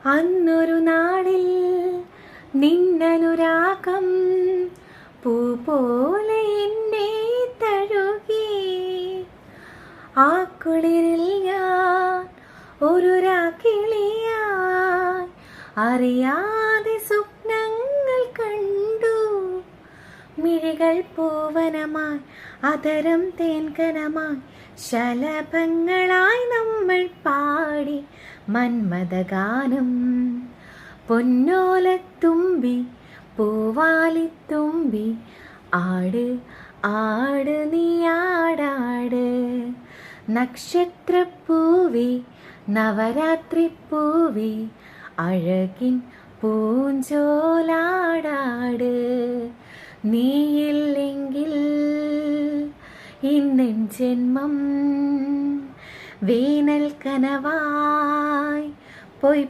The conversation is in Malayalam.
അന്നൊരു നാളിൽ നിന്നനുരാഗം പൂ പോലെ എന്നെ തഴുകി. ആ കുളിരിൽ ഞാൻ ഒരു രാക്കിളിയായി അറിയാതെ സ്വപ്നങ്ങൾ കണ്ടു. മിഴികൾ പൂവനമായി അതരം തേൻകനമായി ശലഭങ്ങളായി നമ്മൾ പാടി മന്മഥഗാനം. പൊന്നോലത്തുമ്പി പൂവാലിത്തുമ്പി ആട് ആട് നീ ആടാട്. നക്ഷത്രപ്പൂവി നവരാത്രിപ്പൂവി അഴകിൻ പൂഞ്ചോലാടാട്. നീയില്ലെങ്കിൽ ഇന്നെൻ ജന്മം വേനൽ കനവായി പോയി.